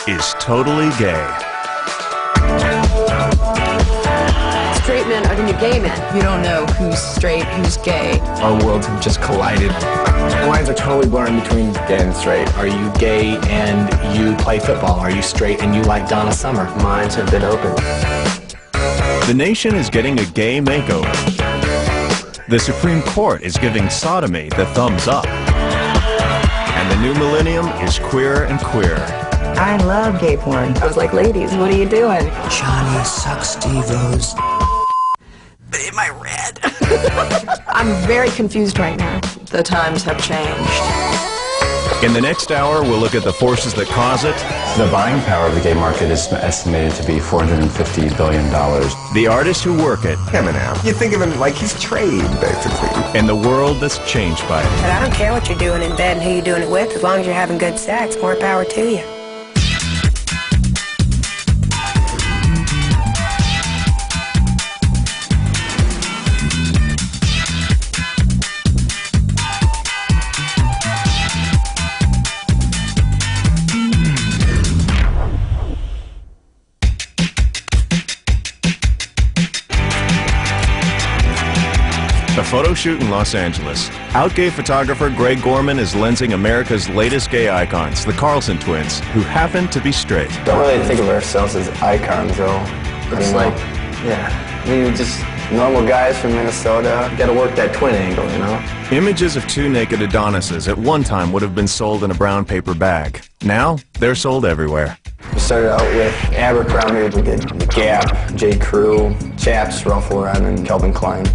is totally gay. Straight men are the new gay men. You don't know who's straight, who's gay. Our worlds have just collided. The lines are totally blurring between gay and straight. Are you gay and you play football? Are you straight and you like Donna Summer? Minds have been opened. The nation is getting a gay makeover. The Supreme Court is giving sodomy the thumbs up. And the new millennium is queerer and queerer. I love gay porn. I was like, ladies, what are you doing? Johnny sucks Steve-O's. But am I red? I'm very confused right now. The times have changed. In the next hour, we'll look at the forces that cause it. The buying power of the gay market is estimated to be $450 billion. The artists who work it. Eminem. You think of him like he's trade, basically. And the world that's changed by it. But I don't care what you're doing in bed and who you're doing it with, as long as you're having good sex, more power to you. A photo shoot in Los Angeles. Out gay photographer Greg Gorman is lensing America's latest gay icons, the Carlson twins, who happen to be straight. Don't really think of ourselves as icons, though. It's like, yeah, we just normal guys from Minnesota. Got to work that twin angle, you know? Images of two naked Adonises at one time would have been sold in a brown paper bag. Now, they're sold everywhere. We started out with Abercrombie, we did The Gap, J. Crew, Chaps, Ralph Lauren, and Calvin Klein.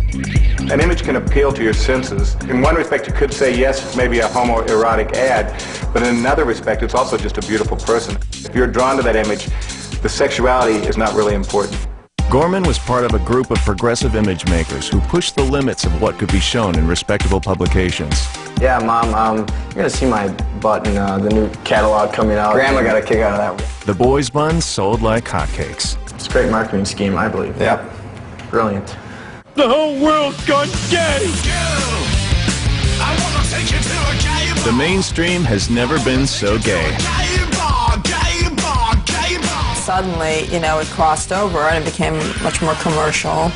An image can appeal to your senses. In one respect, you could say, yes, it's maybe a homoerotic ad, but in another respect, it's also just a beautiful person. If you're drawn to that image, the sexuality is not really important. Gorman was part of a group of progressive image makers who pushed the limits of what could be shown in respectable publications. Yeah, Mom, you're gonna see my butt in the new catalog coming out. Grandma got a kick out of that. The boys' buns sold like hotcakes. It's a great marketing scheme, I believe. Yep. Brilliant. The whole world's gone gay! The mainstream has never been so gay. Suddenly, you know, it crossed over and it became much more commercial.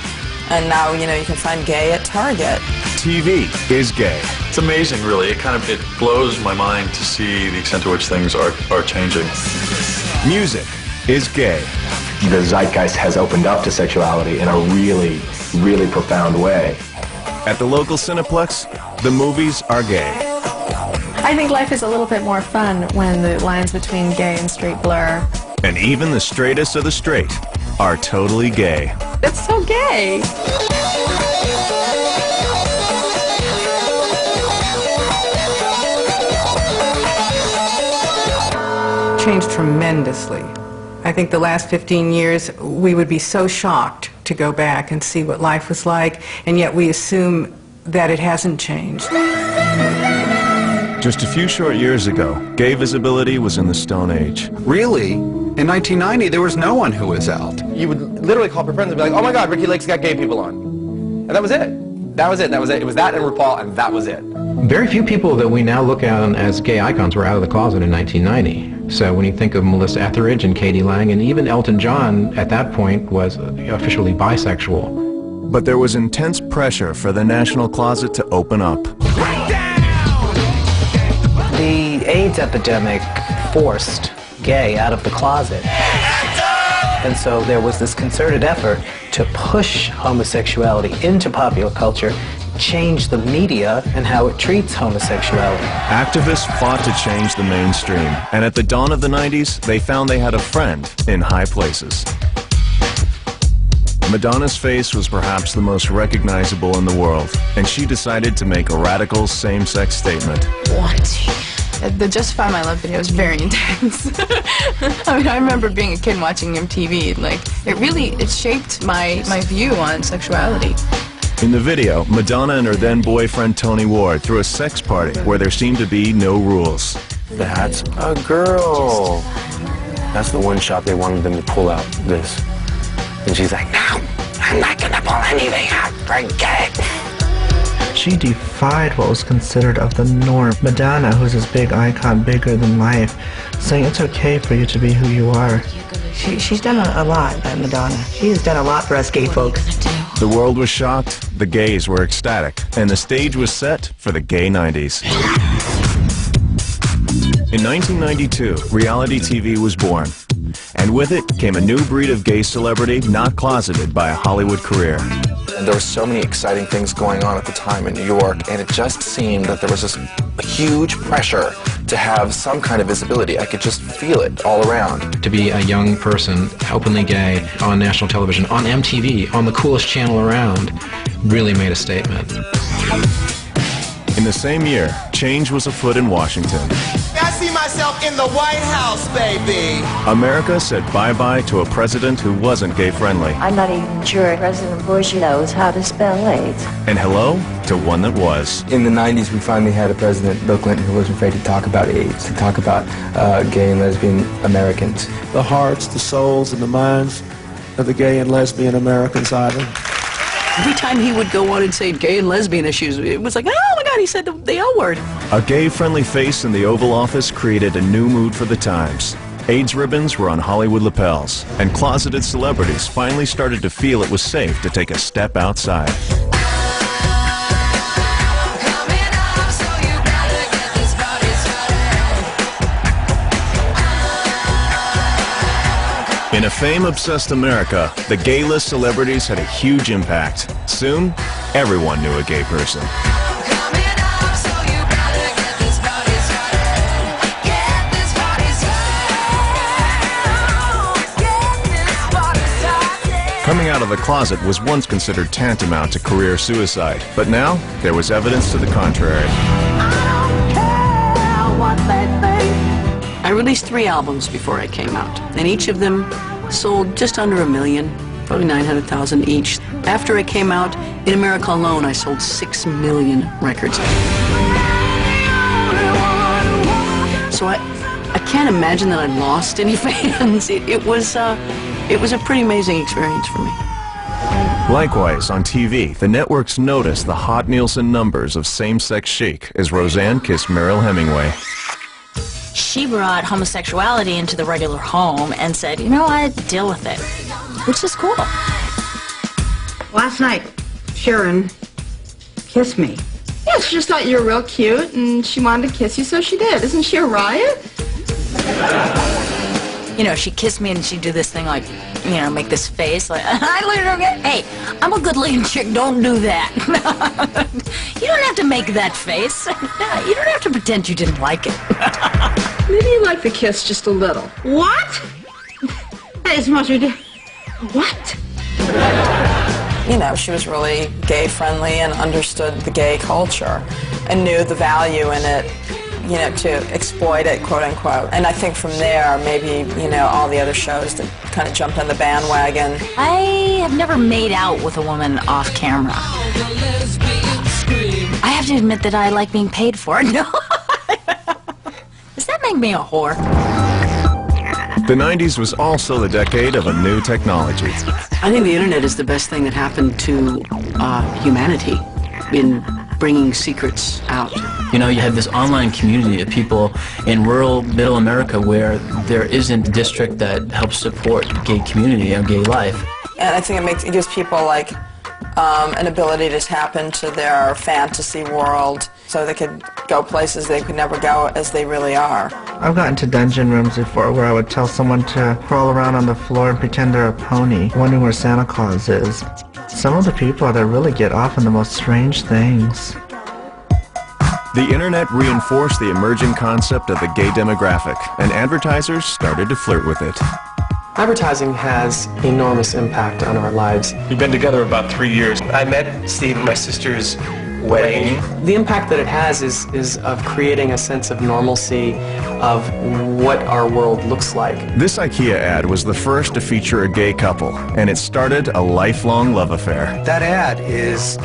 And now, you know, you can find gay at Target. TV is gay. It's amazing, really. It blows my mind to see the extent to which things are changing. Music is gay. The zeitgeist has opened up to sexuality in a really, really profound way. At the local Cineplex, the movies are gay. I think life is a little bit more fun when the lines between gay and straight blur. And even the straightest of the straight are totally gay. It's so gay! Changed tremendously. I think the last 15 years we would be so shocked to go back and see what life was like, and yet we assume that it hasn't changed. Just a few short years ago, gay visibility was in the Stone Age. Really? In 1990, there was no one who was out. You would literally call up your friends and be like, oh my God, Ricky Lake's got gay people on. And that was it. That was it. That was it. It was that and RuPaul, and that was it. Very few people that we now look at as gay icons were out of the closet in 1990. So when you think of Melissa Etheridge and Katie Lang, and even Elton John at that point was officially bisexual. But there was intense pressure for the national closet to open up. The AIDS epidemic forced gay out of the closet. And so there was this concerted effort to push homosexuality into popular culture, change the media and how it treats homosexuality. Activists fought to change the mainstream, and at the dawn of the 90s, they found they had a friend in high places. Madonna's face was perhaps the most recognizable in the world, and she decided to make a radical same-sex statement. The Justify My Love video was very intense. I mean, I remember being a kid watching MTV, like, it shaped my view on sexuality. In the video, Madonna and her then-boyfriend Tony Ward threw a sex party where there seemed to be no rules. That's a girl. That's the one shot they wanted them to pull out this. And she's like, no, I'm not gonna pull anything out. Forget it. She defied what was considered of the norm. Madonna, who's this big icon, bigger than life, saying it's okay for you to be who you are. She's done a lot, Madonna. She has done a lot for us gay folks. The world was shocked, the gays were ecstatic, and the stage was set for the gay 90s. In 1992, reality TV was born, and with it came a new breed of gay celebrity not closeted by a Hollywood career. There were so many exciting things going on at the time in New York, and it just seemed that there was this huge pressure to have some kind of visibility. I could just feel it all around. To be a young person, openly gay, on national television, on MTV, on the coolest channel around, really made a statement. In the same year, change was afoot in Washington. I see myself in the White House, baby. America said bye-bye to a president who wasn't gay-friendly. I'm not even sure President Bush knows how to spell AIDS. And hello to one that was. In the 90s, we finally had a president, Bill Clinton, who wasn't afraid to talk about AIDS, to talk about gay and lesbian Americans. The hearts, the souls, and the minds of the gay and lesbian Americans either. Every time he would go on and say gay and lesbian issues, it was like, oh my God, he said the L word. A gay-friendly face in the Oval Office created a new mood for the times. AIDS ribbons were on Hollywood lapels, and closeted celebrities finally started to feel it was safe to take a step outside. In a fame-obsessed America, the gay-list celebrities had a huge impact. Soon, everyone knew a gay person. Coming out of the closet was once considered tantamount to career suicide, but now there was evidence to the contrary. I released 3 albums before I came out, and each of them sold just under 1 million, probably 900,000 each. After I came out, in America alone, I sold 6 million records. So I can't imagine that I lost any fans. It was a pretty amazing experience for me. Likewise, on TV, the networks noticed the hot Nielsen numbers of same-sex chic as Roseanne kissed Meryl Hemingway. She brought homosexuality into the regular home and said, you know what, deal with it, which is cool. Last night, Sharon kissed me. Yeah, she just thought you were real cute, and she wanted to kiss you, so she did. Isn't she a riot? You know, she kissed me and she'd do this thing like, you know, make this face like, hey, I'm a good-looking chick, don't do that. You don't have to make that face. You don't have to pretend you didn't like it. Maybe you like the kiss just a little. What? That is much ridiculous. What? You know, she was really gay-friendly and understood the gay culture and knew the value in it, you know, to exploit it, quote-unquote. And I think from there, maybe, you know, all the other shows that kind of jumped on the bandwagon. I have never made out with a woman off camera. I have to admit that I like being paid for it. No. Does that make me a whore? The 90s was also the decade of a new technology. I think the internet is the best thing that happened to humanity in bringing secrets out. You know, you have this online community of people in rural middle America where there isn't a district that helps support gay community and gay life. And I think it gives people like an ability to tap into their fantasy world so they could go places they could never go as they really are. I've gotten to dungeon rooms before where I would tell someone to crawl around on the floor and pretend they're a pony, wondering where Santa Claus is. Some of the people that really get off on the most strange things. The internet reinforced the emerging concept of the gay demographic, and advertisers started to flirt with it. Advertising has enormous impact on our lives. We've been together about 3 years. I met Steve at my sister's wedding. The impact that it has is of creating a sense of normalcy of what our world looks like. This IKEA ad was the first to feature a gay couple, and it started a lifelong love affair. That ad is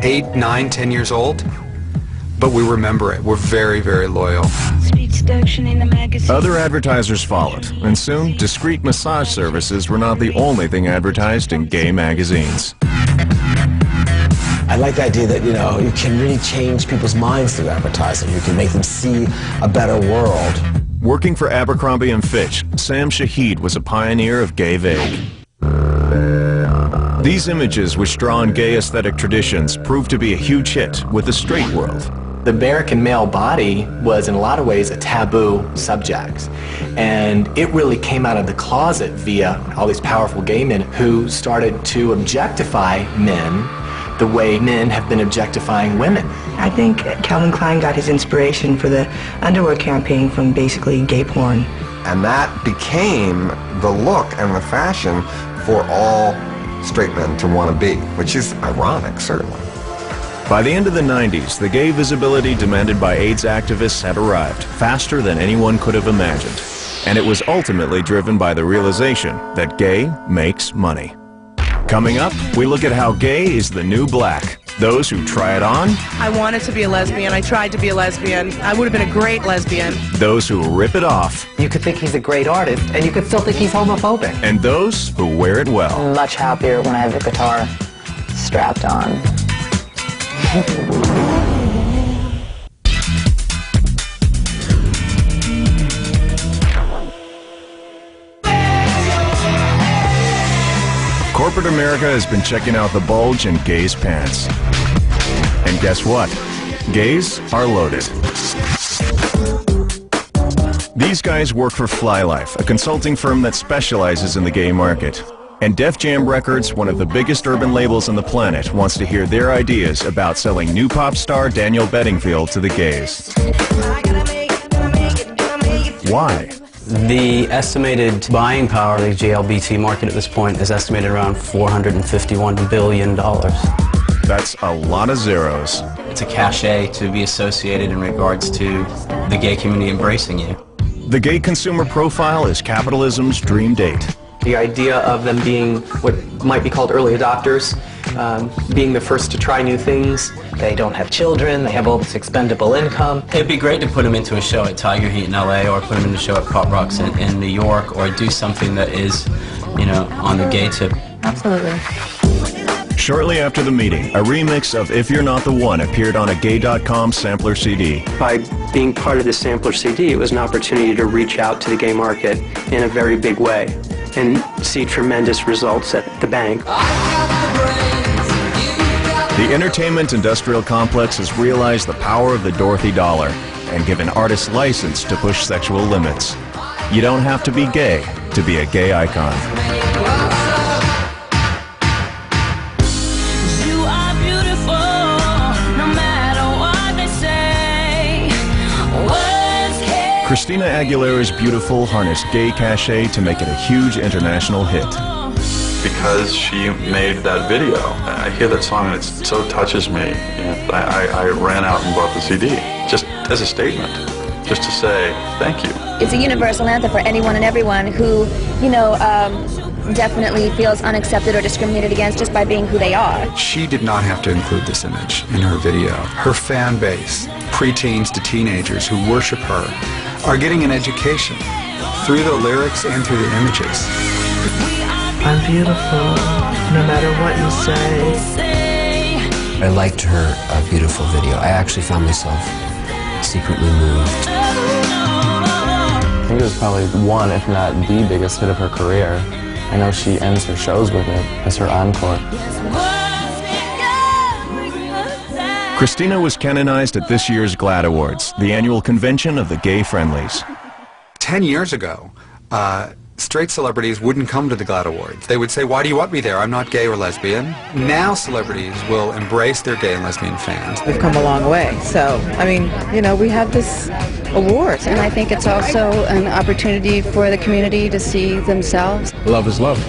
8, 9, 10 years old, but we remember it. We're very, very loyal. Other advertisers followed, and soon, discreet massage services were not the only thing advertised in gay magazines. I like the idea that, you know, you can really change people's minds through advertising. You can make them see a better world. Working for Abercrombie & Fitch, Sam Shahid was a pioneer of gay vague. These images, which draw on gay aesthetic traditions, proved to be a huge hit with the straight world. The American male body was in a lot of ways a taboo subject, and it really came out of the closet via all these powerful gay men who started to objectify men the way men have been objectifying women. I think Calvin Klein got his inspiration for the underwear campaign from basically gay porn. And that became the look and the fashion for all straight men to want to be, which is ironic, certainly. By the end of the 90s, the gay visibility demanded by AIDS activists had arrived faster than anyone could have imagined. And it was ultimately driven by the realization that gay makes money. Coming up, we look at how gay is the new black. Those who try it on. I wanted to be a lesbian. I tried to be a lesbian. I would have been a great lesbian. Those who rip it off. You could think he's a great artist, and you could still think he's homophobic. And those who wear it well. I'm much happier when I have the guitar strapped on. Corporate America has been checking out the bulge in gays' pants. And guess what? Gays are loaded. These guys work for Flylife, a consulting firm that specializes in the gay market. And Def Jam Records, one of the biggest urban labels on the planet, wants to hear their ideas about selling new pop star Daniel Bedingfield to the gays. Why? The estimated buying power of the GLBT market at this point is estimated around $451 billion. That's a lot of zeros. It's a cachet to be associated in regards to the gay community embracing you. The gay consumer profile is capitalism's dream date. The idea of them being what might be called early adopters, being the first to try new things. They don't have children, they have all this expendable income. It'd be great to put them into a show at Tiger Heat in LA, or put them in a show at Pop Rocks in New York, or do something that is, you know, on the gay tip. Absolutely. Shortly after the meeting, a remix of If You're Not the One appeared on a Gay.com sampler CD. By being part of the sampler CD, it was an opportunity to reach out to the gay market in a very big way and see tremendous results at the bank. The entertainment industrial complex has realized the power of the Dorothy dollar and given artists license to push sexual limits. You don't have to be gay to be a gay icon. Christina Aguilera's Beautiful harnessed gay cachet to make it a huge international hit. Because she made that video. I hear that song and it so touches me. And I ran out and bought the CD, just as a statement, just to say thank you. It's a universal anthem for anyone and everyone who, you know, definitely feels unaccepted or discriminated against just by being who they are. She did not have to include this image in her video. Her fan base, preteens to teenagers who worship her, are getting an education through the lyrics and through the images. I'm beautiful, no matter what you say. I liked her Beautiful video. I actually found myself secretly moved. I think it was probably one, if not the biggest hit of her career. I know she ends her shows with it as her encore. Christina was canonized at this year's GLAAD Awards, the annual convention of the gay friendlies. 10 years ago, straight celebrities wouldn't come to the GLAAD Awards. They would say, why do you want me there? I'm not gay or lesbian. Now celebrities will embrace their gay and lesbian fans. We've come a long way. So, I mean, you know, we have this award. And I think it's also an opportunity for the community to see themselves. Love is love.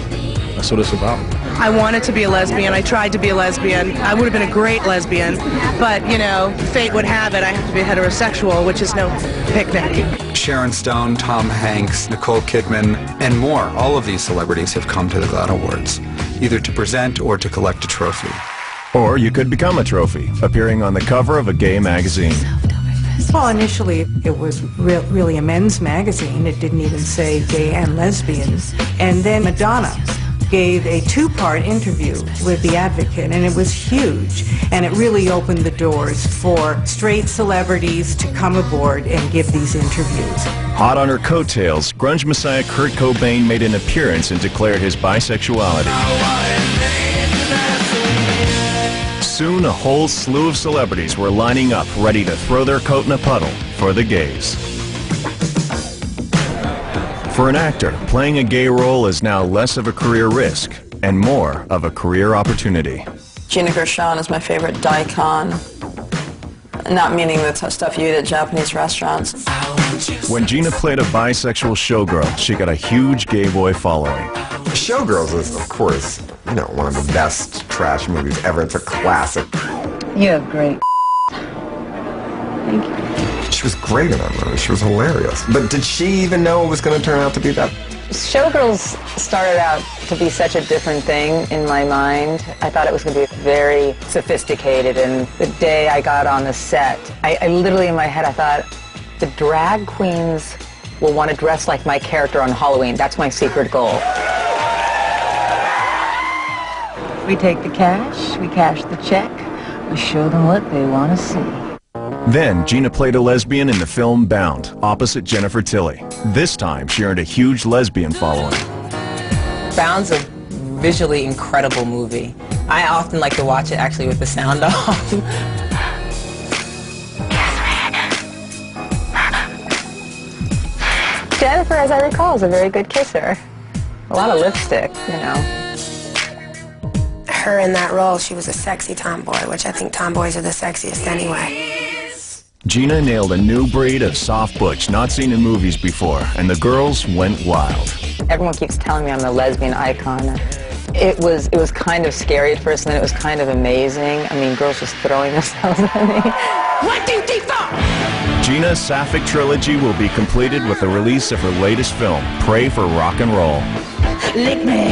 That's what it's about. I wanted to be a lesbian. I tried to be a lesbian. I would have been a great lesbian. But, you know, fate would have it. I have to be heterosexual, which is no picnic. Sharon Stone, Tom Hanks, Nicole Kidman, and more. All of these celebrities have come to the GLAAD Awards, either to present or to collect a trophy. Or you could become a trophy, appearing on the cover of a gay magazine. Well, initially it was really a men's magazine. It didn't even say gay and lesbian. And then Madonna gave a two-part interview with The Advocate, and it was huge. And it really opened the doors for straight celebrities to come aboard and give these interviews. Hot on her coattails, grunge messiah Kurt Cobain made an appearance and declared his bisexuality. Soon, a whole slew of celebrities were lining up, ready to throw their coat in a puddle for the gays. For an actor, playing a gay role is now less of a career risk and more of a career opportunity. Gina Gershon is my favorite daikon. Not meaning the stuff you eat at Japanese restaurants. When Gina played a bisexual showgirl, she got a huge gay boy following. Showgirls is, of course, you know, one of the best trash movies ever. It's a classic. You have great. Thank you. She was great in that movie. She was hilarious. But did she even know it was going to turn out to be that? Showgirls started out to be such a different thing in my mind. I thought it was going to be very sophisticated, and the day I got on the set, I literally in my head I thought, the drag queens will want to dress like my character on Halloween. That's my secret goal. We take the cash, we cash the check, we show them what they want to see. Then, Gina played a lesbian in the film Bound, opposite Jennifer Tilly. This time, she earned a huge lesbian following. Bound's a visually incredible movie. I often like to watch it actually with the sound off. Jennifer, as I recall, is a very good kisser. A lot of lipstick, you know. Her in that role, she was a sexy tomboy, which I think tomboys are the sexiest anyway. Gina nailed a new breed of soft butch not seen in movies before, and the girls went wild. Everyone keeps telling me I'm a lesbian icon. It was kind of scary at first, and then it was kind of amazing. I mean, girls just throwing themselves at me. 1, 2, 3, 4! Gina's sapphic trilogy will be completed with the release of her latest film, Pray for Rock and Roll. Lick me!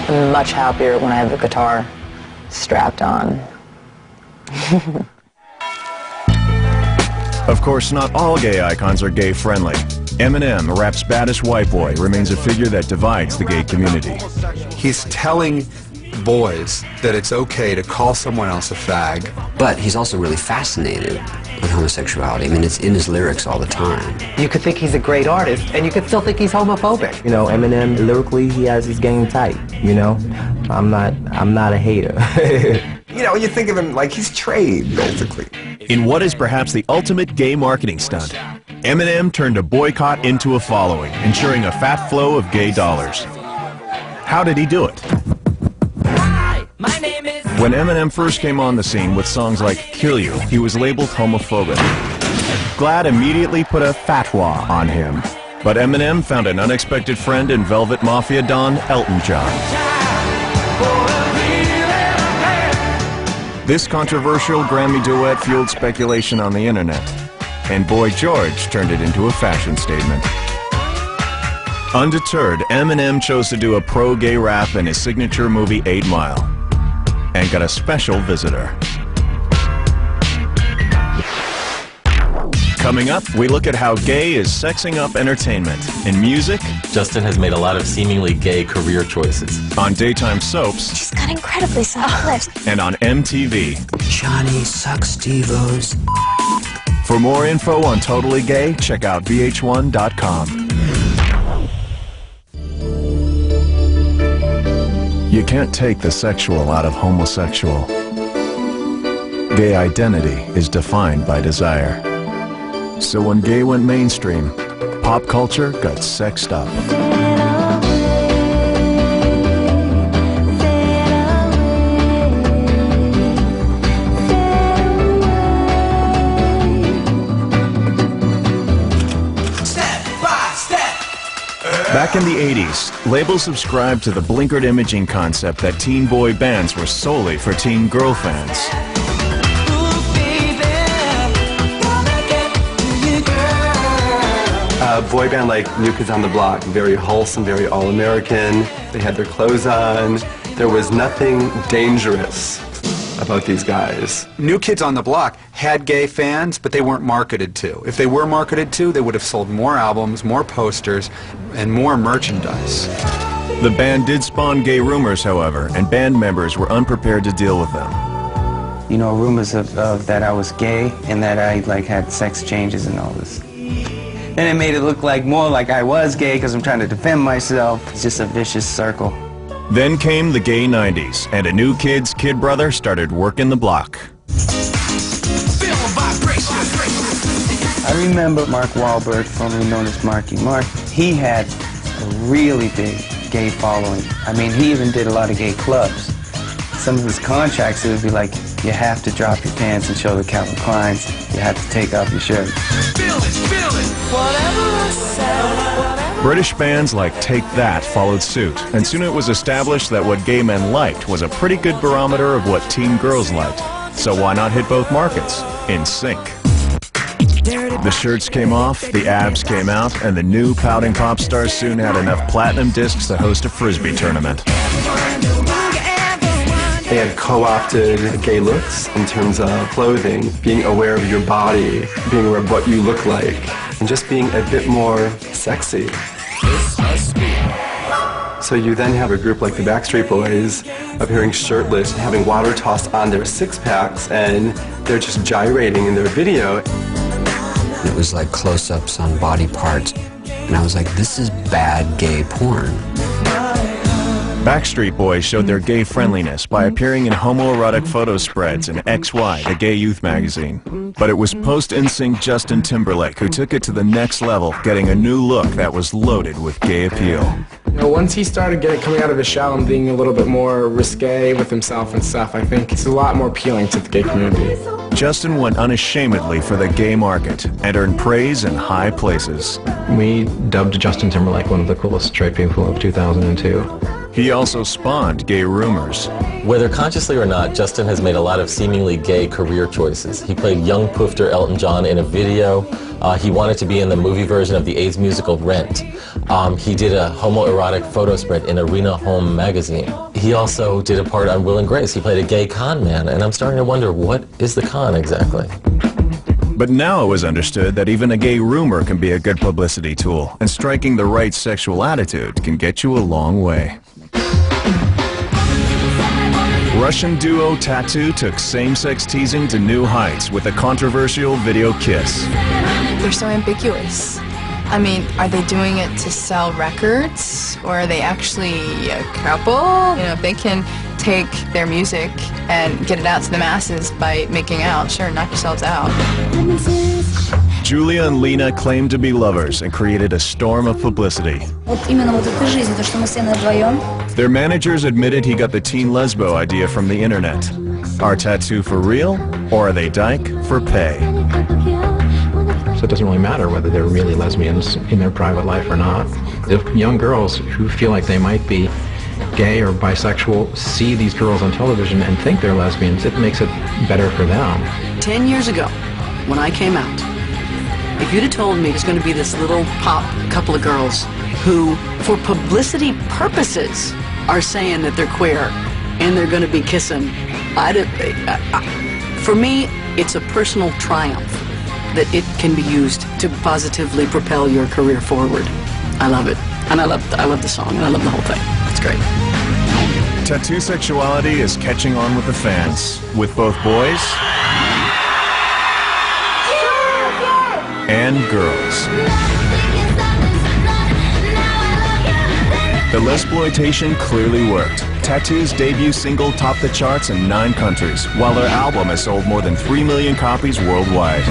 I'm much happier when I have the guitar strapped on. Of course, not all gay icons are gay-friendly. Eminem, rap's baddest white boy, remains a figure that divides the gay community. He's telling boys that it's okay to call someone else a fag. But he's also really fascinated with homosexuality. I mean, it's in his lyrics all the time. You could think he's a great artist, and you could still think he's homophobic. You know, Eminem, lyrically, he has his game tight, you know? I'm not a hater. You know, you think of him like he's trade, basically. In what is perhaps the ultimate gay marketing stunt, Eminem turned a boycott into a following, ensuring a fat flow of gay dollars. How did he do it? When Eminem first came on the scene with songs like Kill You, he was labeled homophobic. GLAAD immediately put a fatwa on him. But Eminem found an unexpected friend in Velvet Mafia Don Elton John. This controversial Grammy duet fueled speculation on the internet, and Boy George turned it into a fashion statement. Undeterred, Eminem chose to do a pro-gay rap in his signature movie 8 Mile, and got a special visitor. Coming up, we look at how gay is sexing up entertainment. In music, Justin has made a lot of seemingly gay career choices. On daytime soaps, She's got incredibly soft lips. and on MTV. Johnny sucks Steve-O's. For more info on Totally Gay, check out VH1.com. You can't take the sexual out of homosexual. Gay identity is defined by desire. So when gay went mainstream, pop culture got sexed up. Back in the 80s, labels subscribed to the blinkered imaging concept that teen boy bands were solely for teen girl fans. A boy band like New Kids on the Block, very wholesome, very all-American. They had their clothes on. There was nothing dangerous about these guys. New Kids on the Block had gay fans, but they weren't marketed to. If they were marketed to, they would have sold more albums, more posters, and more merchandise. The band did spawn gay rumors, however, and band members were unprepared to deal with them. You know, rumors of that I was gay and that I like had sex changes and all this. Then it made it look like more like I was gay because I'm trying to defend myself. It's just a vicious circle. Then came the gay 90s, and a New Kid's kid brother started working the block. I remember Mark Wahlberg, formerly known as Marky Mark. He had a really big gay following. I mean, he even did a lot of gay clubs. Some of his contracts, it would be like, you have to drop your pants and show the Calvin Kleins. You have to take off your shirt. British bands like Take That followed suit, and soon it was established that what gay men liked was a pretty good barometer of what teen girls liked. So why not hit both markets in sync? The shirts came off, the abs came out, and the new pouting pop stars soon had enough platinum discs to host a Frisbee tournament. They had co-opted gay looks in terms of clothing, being aware of your body, being aware of what you look like, and just being a bit more sexy. So you then have a group like the Backstreet Boys appearing shirtless, having water tossed on their six-packs, and they're just gyrating in their video. It was like close-ups on body parts, and I was like, this is bad gay porn. Backstreet Boys showed their gay friendliness by appearing in homoerotic photo spreads in XY, the gay youth magazine. But it was post-NSYNC Justin Timberlake who took it to the next level, getting a new look that was loaded with gay appeal. You know, once he started coming out of his shell and being a little bit more risque with himself and stuff, I think it's a lot more appealing to the gay community. Justin went unashamedly for the gay market and earned praise in high places. We dubbed Justin Timberlake one of the coolest straight people of 2002. He also spawned gay rumors. Whether consciously or not, Justin has made a lot of seemingly gay career choices. He played young poofter Elton John in a video. He wanted to be in the movie version of the AIDS musical Rent. He did a homoerotic photo spread in Arena Home magazine. He also did a part on Will and Grace. He played a gay con man, and I'm starting to wonder, what is the con exactly? But now it was understood that even a gay rumor can be a good publicity tool, and striking the right sexual attitude can get you a long way. Russian duo Tattoo took same-sex teasing to new heights with a controversial video kiss. They're so ambiguous. I mean, are they doing it to sell records, or are they actually a couple? You know, if they can take their music and get it out to the masses by making out, sure, knock yourselves out. Julia and Lena claimed to be lovers and created a storm of publicity. Their managers admitted he got the teen lesbo idea from the internet. Are Tattoo for real, or are they dyke for pay? So it doesn't really matter whether they're really lesbians in their private life or not. If young girls who feel like they might be gay or bisexual see these girls on television and think they're lesbians, it makes it better for them. 10 years ago, when I came out, if you'd have told me there's going to be this little pop couple of girls who, for publicity purposes, are saying that they're queer and they're going to be kissing, for me, it's a personal triumph that it can be used to positively propel your career forward. I love it. And I love the song, and I love the whole thing. It's great. Tattoo sexuality is catching on with the fans, with both boys and girls. The Lesploitation clearly worked. Tattoo's debut single topped the charts in 9 countries, while their album has sold more than 3 million copies worldwide.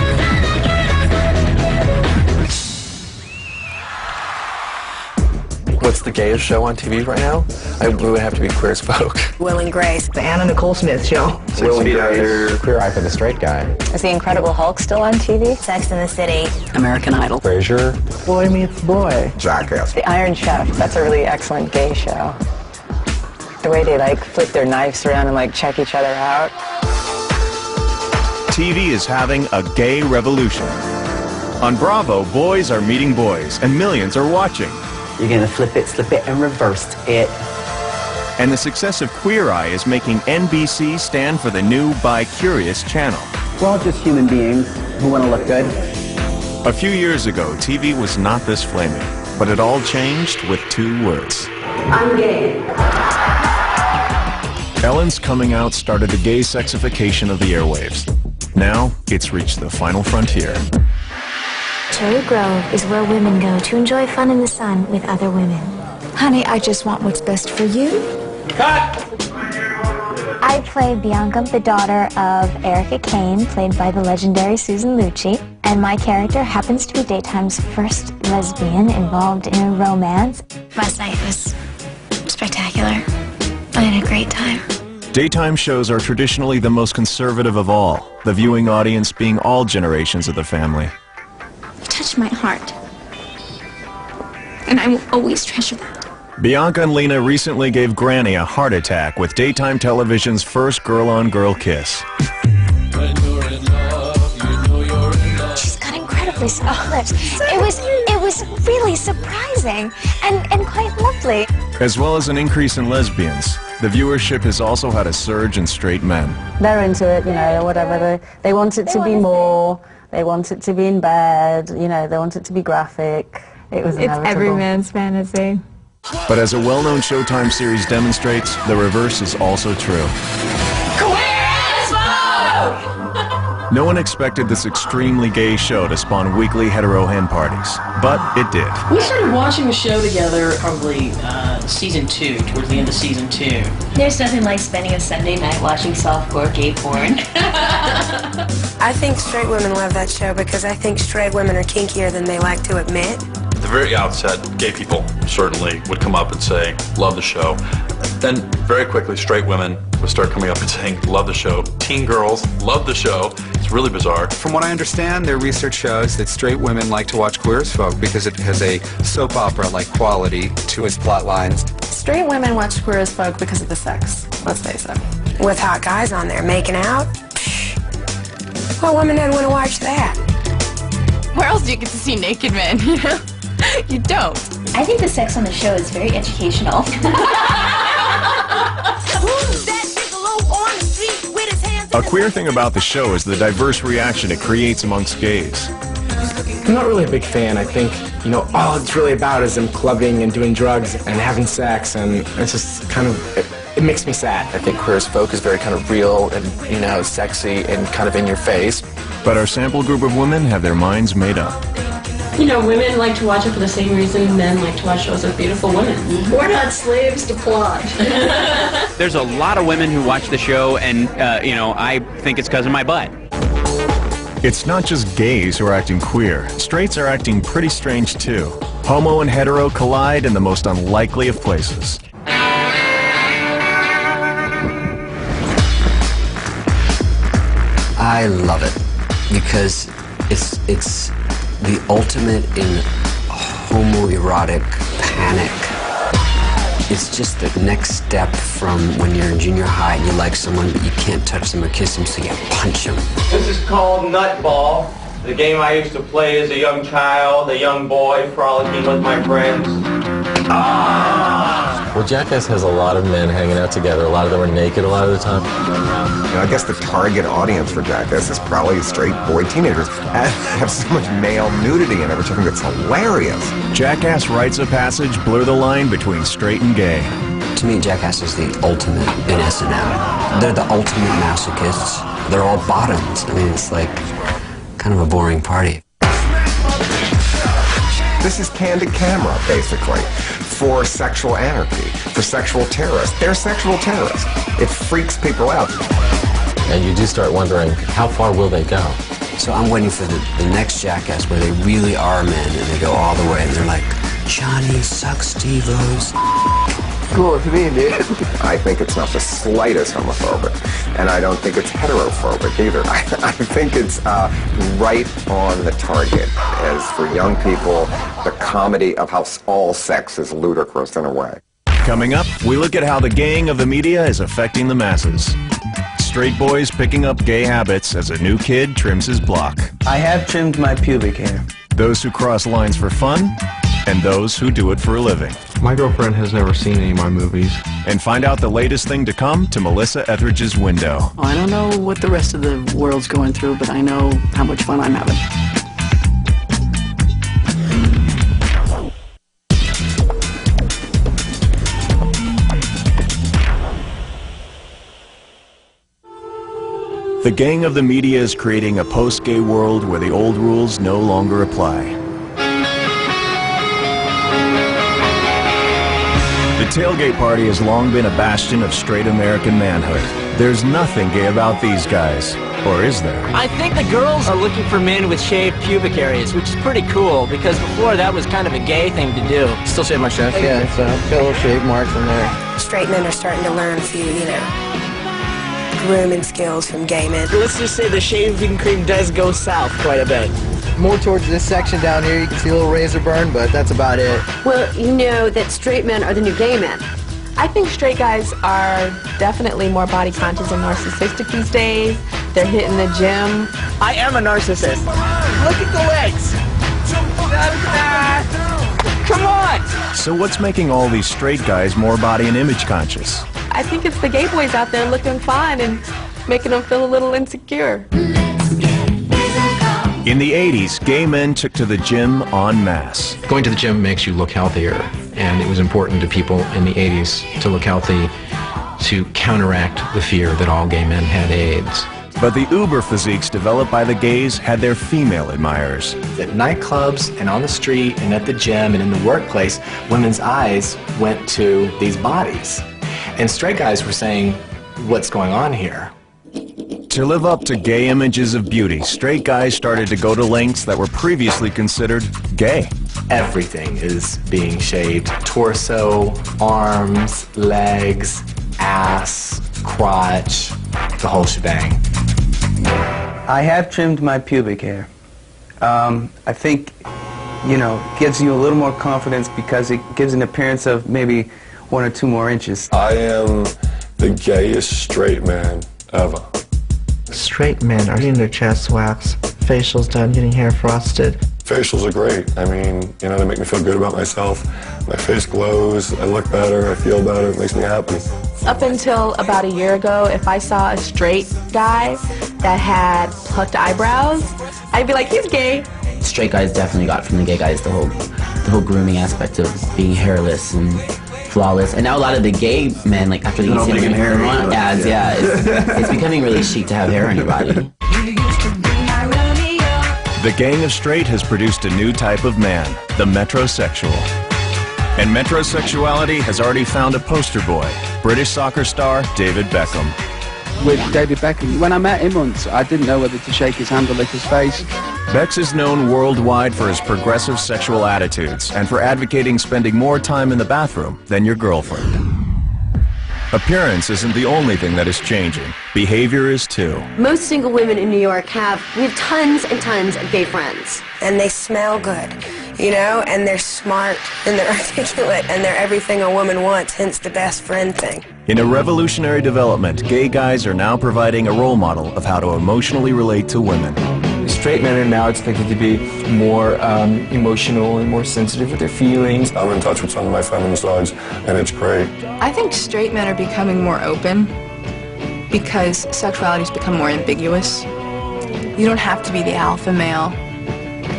What's the gayest show on TV right now? It would have to be Queer as Folk. Will and Grace. The Anna Nicole Smith Show. Will and Grace. Queer Eye for the Straight Guy. Is The Incredible Hulk still on TV? Sex and the City. American Idol. Frasier. Boy Meets Boy. Jackass. The Iron Chef. That's a really excellent gay show. The way they flip their knives around and check each other out. TV is having a gay revolution. On Bravo, boys are meeting boys, and millions are watching. You're gonna flip it, slip it, and reverse it. And the success of Queer Eye is making NBC stand for the new Bi-Curious channel. We're all just human beings who want to look good. A few years ago, TV was not this flaming, but it all changed with 2 words. I'm gay. Ellen's coming out started the gay sexification of the airwaves. Now, it's reached the final frontier. Cherry Grove is where women go to enjoy fun in the sun with other women. Honey, I just want what's best for you. Cut! I play Bianca, the daughter of Erica Kane, played by the legendary Susan Lucci, and my character happens to be Daytime's first lesbian involved in a romance. Last night was spectacular. I had a great time. Daytime shows are traditionally the most conservative of all, the viewing audience being all generations of the family. You touched my heart, and I will always treasure that. Bianca and Lena recently gave Granny a heart attack with daytime television's first girl-on-girl kiss. She's got incredibly soft lips. It was really surprising and quite lovely. As well as an increase in lesbians, the viewership has also had a surge in straight men. They're into it, you know, whatever. They want it to be more. They want it to be in bed. You know, they want it to be graphic. It's every man's fantasy. But as a well-known Showtime series demonstrates, the reverse is also true. No one expected this extremely gay show to spawn weekly hetero hen parties, but it did. We started watching the show together probably season 2, towards the end of season 2. There's nothing like spending a Sunday night watching softcore gay porn. I think straight women love that show because I think straight women are kinkier than they like to admit. At the very outset, gay people certainly would come up and say, love the show. Then very quickly, straight women would start coming up and saying, love the show. Teen girls love the show. It's really bizarre. From what I understand, their research shows that straight women like to watch Queer as Folk because it has a soap opera-like quality to its plot lines. Straight women watch Queer as Folk because of the sex, let's face it. With hot guys on there making out? What woman doesn't want to watch that? Where else do you get to see naked men, you know? You don't. I think the sex on the show is very educational. A queer thing about the show is the diverse reaction it creates amongst gays. I'm not really a big fan. I think, you know, all it's really about is them clubbing and doing drugs and having sex, and it's just kind of, it makes me sad. I think Queer as Folk is very kind of real and, you know, sexy and kind of in your face. But our sample group of women have their minds made up. You know, women like to watch it for the same reason men like to watch shows with beautiful women. We're not slaves to plot. There's a lot of women who watch the show, and, you know, I think it's because of my butt. It's not just gays who are acting queer. Straights are acting pretty strange, too. Homo and hetero collide in the most unlikely of places. I love it because it's the ultimate in homoerotic panic. It's just the next step from when you're in junior high and you like someone but you can't touch them or kiss them, so you punch them. This is called Nutball, the game I used to play as a young child, a young boy, frolicking with my friends. Well, Jackass has a lot of men hanging out together. A lot of them are naked a lot of the time. You know, I guess the target audience for Jackass is probably straight boy teenagers. And have so much male nudity in it, which I think is hilarious. Jackass rites of passage blur the line between straight and gay. To me, Jackass is the ultimate in S&M. They're the ultimate masochists. They're all bottoms. I mean, it's like kind of a boring party. This is candid camera, basically, for sexual anarchy, for sexual terrorists. They're sexual terrorists. It freaks people out. And you do start wondering, how far will they go? So I'm waiting for the next Jackass where they really are men and they go all the way and they're like, Johnny, suck Steve-O's. Cool to me, dude. I think it's not the slightest homophobic, and I don't think it's heterophobic either. I think it's right on the target. As for young people, the comedy of how all sex is ludicrous in a way. Coming up, we look at how the gaying of the media is affecting the masses. Straight boys picking up gay habits as a new kid trims his block. I have trimmed my pubic hair. Those who cross lines for fun, and those who do it for a living. My girlfriend has never seen any of my movies. And find out the latest thing to come to Melissa Etheridge's window. I don't know what the rest of the world's going through, but I know how much fun I'm having. The gang of the media is creating a post-gay world where the old rules no longer apply. The tailgate party has long been a bastion of straight American manhood. There's nothing gay about these guys, or is there? I think the girls are looking for men with shaved pubic areas, which is pretty cool, because before that was kind of a gay thing to do. Still shave my chest? Yeah, it's got a little shave marks in there. Straight men are starting to learn a few, grooming skills from gay men. Let's just say the shaving cream does go south quite a bit. More towards this section down here, you can see a little razor burn, but that's about it. Well, you know that straight men are the new gay men. I think straight guys are definitely more body conscious and narcissistic these days. They're hitting the gym. I am a narcissist. Look at the legs. Come on! So what's making all these straight guys more body and image conscious? I think it's the gay boys out there looking fine and making them feel a little insecure. In the 80s, gay men took to the gym en masse. Going to the gym makes you look healthier, and it was important to people in the 80s to look healthy to counteract the fear that all gay men had AIDS. But the uber physiques developed by the gays had their female admirers. At nightclubs and on the street and at the gym and in the workplace, women's eyes went to these bodies. And straight guys were saying, what's going on here? To live up to gay images of beauty, straight guys started to go to lengths that were previously considered gay. Everything is being shaved. Torso, arms, legs, ass, crotch, the whole shebang. I have trimmed my pubic hair. I think, gives you a little more confidence because it gives an appearance of maybe 1 or 2 more inches. I am the gayest straight man ever. Straight men are getting their chests waxed, facials done, getting hair frosted. Facials are great. I mean, they make me feel good about myself. My face glows, I look better, I feel better, it makes me happy. Up until about a year ago, if I saw a straight guy that had plucked eyebrows, I'd be like, he's gay. Straight guys definitely got from the gay guys the whole grooming aspect of being hairless and flawless. And now a lot of the gay men, like after the Instagram ads, it's becoming really chic to have hair on your body. The gang of straight has produced a new type of man, the metrosexual. And metrosexuality has already found a poster boy, British soccer star David Beckham. With David Beckham, when I met him once, I didn't know whether to shake his hand or lick his face. Bex is known worldwide for his progressive sexual attitudes and for advocating spending more time in the bathroom than your girlfriend. Appearance isn't the only thing that is changing. Behavior is too. Most single women in New York have tons and tons of gay friends. And they smell good, and they're smart, and they're articulate, and they're everything a woman wants, hence the best friend thing. In a revolutionary development, gay guys are now providing a role model of how to emotionally relate to women. Straight men are now expected to be more emotional and more sensitive with their feelings. I'm in touch with some of my feminine sides, and it's great. I think straight men are becoming more open because sexuality has become more ambiguous. You don't have to be the alpha male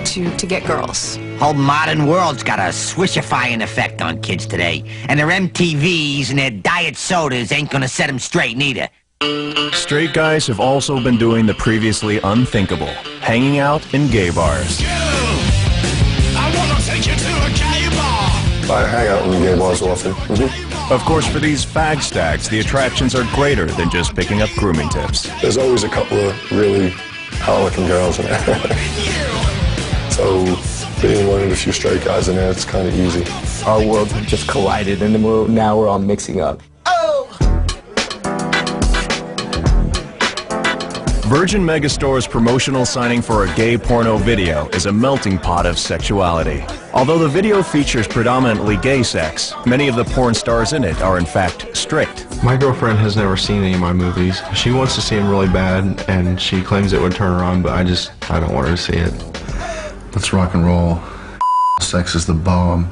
to get girls. Whole modern world's got a swishifying effect on kids today, and their MTVs and their diet sodas ain't gonna set them straight neither. Straight guys have also been doing the previously unthinkable, hanging out in gay bars. I wanna take you to a gay bar. I hang out in the gay bars often. Of course, for these fag stags, the attractions are greater than just picking up grooming tips. There's always a couple of really hot-looking girls in there. So being one of the few straight guys in there, it's kind of easy. Our worlds have just collided, and now we're all mixing up. Virgin Megastore's promotional signing for a gay porno video is a melting pot of sexuality. Although the video features predominantly gay sex, many of the porn stars in it are in fact straight. My girlfriend has never seen any of my movies. She wants to see them really bad, and she claims it would turn her on, but I don't want her to see it. Let's rock and roll. Sex is the bomb.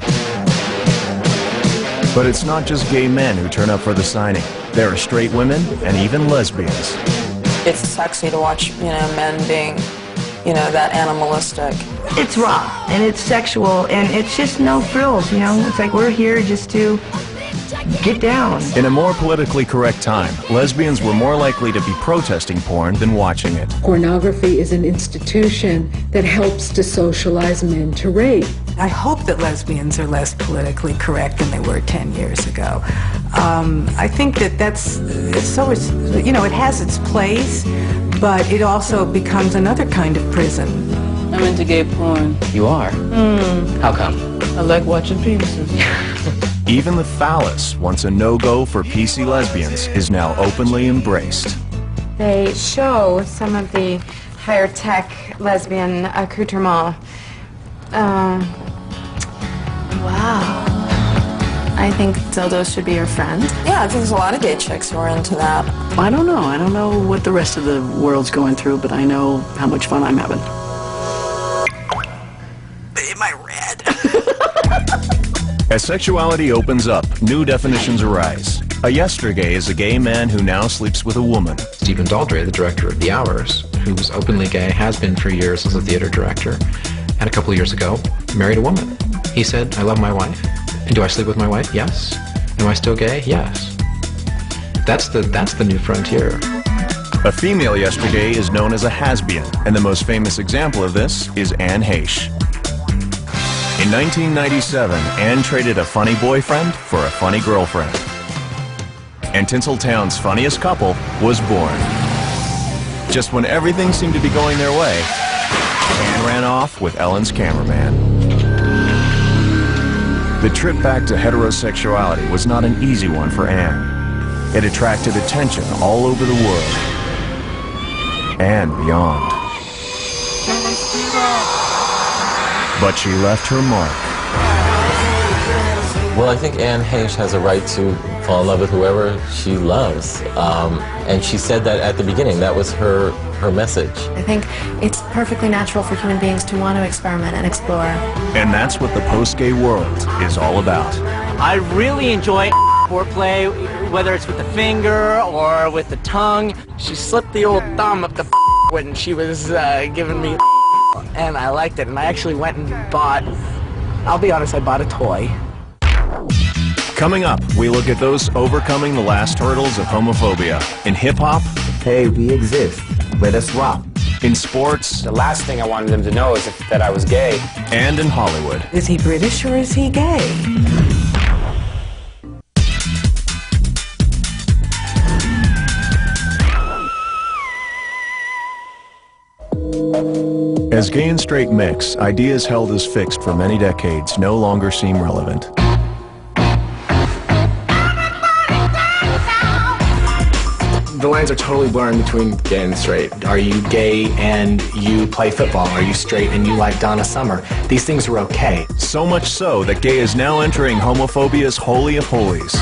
But it's not just gay men who turn up for the signing. There are straight women and even lesbians. It's sexy to watch, men being, that animalistic. It's raw, and it's sexual, and it's just no frills, It's like we're here just to get down. In a more politically correct time, lesbians were more likely to be protesting porn than watching it. Pornography is an institution that helps to socialize men to rape. I hope that lesbians are less politically correct than they were 10 years ago. I think that it has its place, but it also becomes another kind of prison. I'm into gay porn. You are? How come? I like watching penises. Even the phallus, once a no-go for PC lesbians, is now openly embraced. They show some of the higher tech lesbian accoutrement. Wow. I think dildos should be your friend. Yeah, I think there's a lot of gay chicks who are into that. I don't know. I don't know what the rest of the world's going through, but I know how much fun I'm having. Am I red? As sexuality opens up, new definitions arise. A yestergay is a gay man who now sleeps with a woman. Stephen Daldry, the director of The Hours, who was openly gay, has been for years as a theater director, and a couple of years ago married a woman. He said, I love my wife. And do I sleep with my wife? Yes. Am I still gay? Yes. That's the new frontier. A female yestergay is known as a hasbian, and the most famous example of this is Anne Heche. In 1997, Anne traded a funny boyfriend for a funny girlfriend. And Tinseltown's funniest couple was born. Just when everything seemed to be going their way, Anne ran off with Ellen's cameraman. The trip back to heterosexuality was not an easy one for Anne. It attracted attention all over the world and beyond. But she left her mark. Well, I think Anne Heche has a right to fall in love with whoever she loves. And she said that at the beginning. That was her message. I think it's perfectly natural for human beings to want to experiment and explore. And that's what the post-gay world is all about. I really enjoy foreplay, whether it's with the finger or with the tongue. She slipped the old thumb up the when she was giving me and I liked it. And I actually went and bought, I'll be honest, I bought a toy. Coming up, we look at those overcoming the last hurdles of homophobia. In hip-hop, hey, we exist. Let us rock. In sports, the last thing I wanted them to know is that I was gay. And in Hollywood. Is he British or is he gay? As gay and straight mix, ideas held as fixed for many decades no longer seem relevant. The lines are totally blurring between gay and straight. Are you gay and you play football? Are you straight and you like Donna Summer? These things are okay. So much so that gay is now entering homophobia's holy of holies.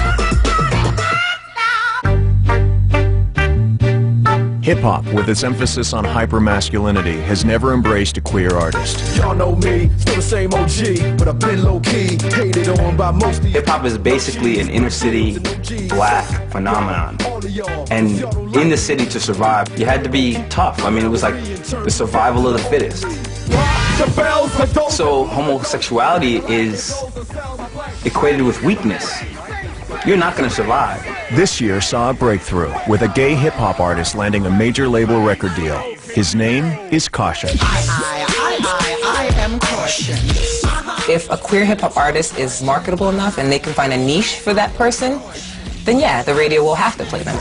Hip-hop, with its emphasis on hypermasculinity, has never embraced a queer artist. Y'all know me, still the same OG, but I've been low-key, hated on by most of you. Hip-hop is basically an inner-city black phenomenon. And in the city to survive, you had to be tough. I mean, it was like the survival of the fittest. So homosexuality is equated with weakness. You're not going to survive. This year saw a breakthrough, with a gay hip-hop artist landing a major label record deal. His name is Caution. I am Caution. If a queer hip-hop artist is marketable enough and they can find a niche for that person, then yeah, the radio will have to play them.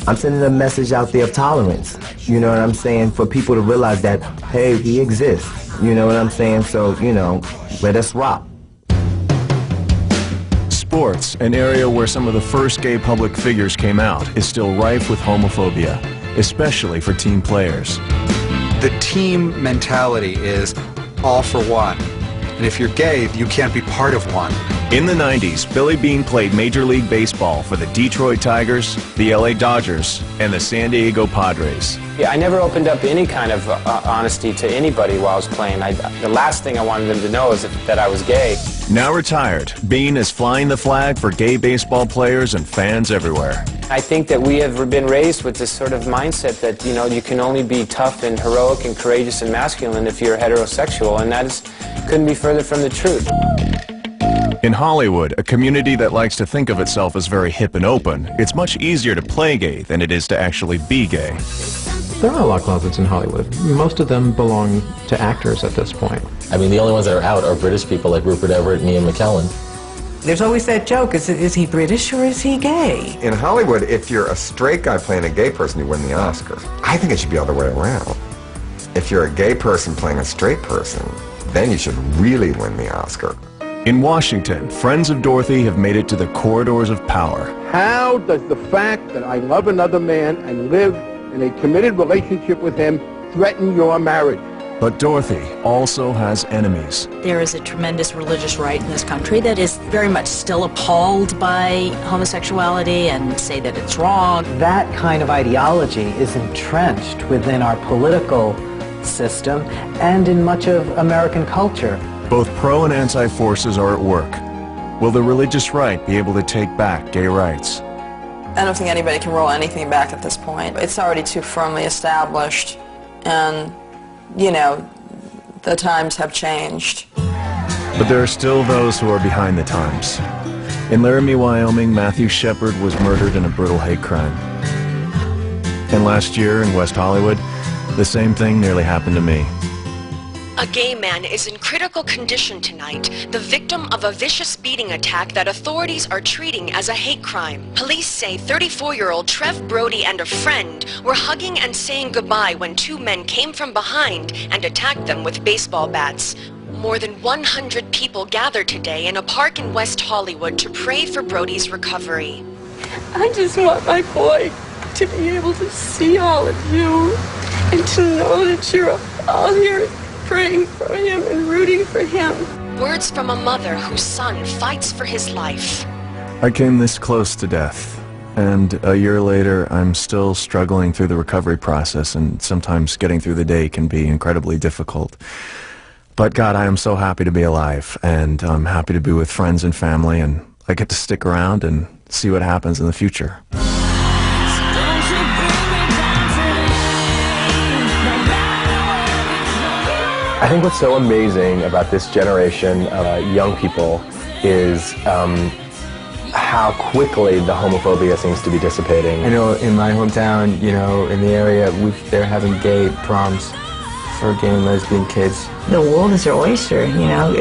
I'm sending a message out there of tolerance. You know what I'm saying? For people to realize that, hey, we exist. You know what I'm saying? So, you know, let us rock. Sports, an area where some of the first gay public figures came out, is still rife with homophobia, especially for team players. The team mentality is all for one. And if you're gay, you can't be part of one. In the 90s, Billy Beane played Major League Baseball for the Detroit Tigers, the LA Dodgers, and the San Diego Padres. Yeah, I never opened up any kind of honesty to anybody while I was playing. The last thing I wanted them to know is that I was gay. Now retired, Beane is flying the flag for gay baseball players and fans everywhere. I think that we have been raised with this sort of mindset that, you know, you can only be tough and heroic and courageous and masculine if you're heterosexual, and that couldn't be further from the truth. In Hollywood, a community that likes to think of itself as very hip and open, it's much easier to play gay than it is to actually be gay. There are a lot of closets in Hollywood. Most of them belong to actors at this point. I mean, the only ones that are out are British people like Rupert Everett and Ian McKellen. There's always that joke, is he British or is he gay? In Hollywood, if you're a straight guy playing a gay person, you win the Oscar. I think it should be the other way around. If you're a gay person playing a straight person, then you should really win the Oscar. In Washington, friends of Dorothy have made it to the corridors of power. How does the fact that I love another man and live in a committed relationship with him threaten your marriage? But Dorothy also has enemies. There is a tremendous religious right in this country that is very much still appalled by homosexuality and say that it's wrong. That kind of ideology is entrenched within our political system and in much of American culture. Both pro and anti forces are at work. Will the religious right be able to take back gay rights? I don't think anybody can roll anything back at this point. It's already too firmly established, and, you know, the times have changed. But there are still those who are behind the times. In Laramie, Wyoming, Matthew Shepard was murdered in a brutal hate crime. And last year in West Hollywood, the same thing nearly happened to me. A gay man is in critical condition tonight, the victim of a vicious beating attack that authorities are treating as a hate crime. Police say 34-year-old Trev Brody and a friend were hugging and saying goodbye when two men came from behind and attacked them with baseball bats. More than 100 people gathered today in a park in West Hollywood to pray for Brody's recovery. I just want my boy to be able to see all of you and to know that you're all here praying for him and rooting for him. Words from a mother whose son fights for his life. I came this close to death, and a year later I'm still struggling through the recovery process, and sometimes getting through the day can be incredibly difficult. But God, I am so happy to be alive, and I'm happy to be with friends and family, and I get to stick around and see what happens in the future. I think what's so amazing about this generation of young people is how quickly the homophobia seems to be dissipating. I know in my hometown, you know, in the area, they're having gay proms for gay and lesbian kids. The world is their oyster, you know.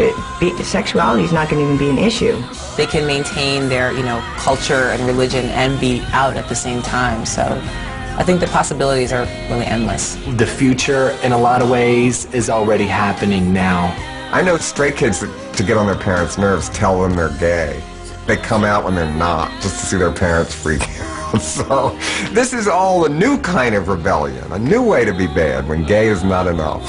Sexuality is not going to even be an issue. They can maintain their, you know, culture and religion and be out at the same time, so I think the possibilities are really endless. The future, in a lot of ways, is already happening now. I know straight kids that, to get on their parents' nerves, tell them they're gay. They come out when they're not, just to see their parents freak out. So this is all a new kind of rebellion, a new way to be bad when gay is not enough.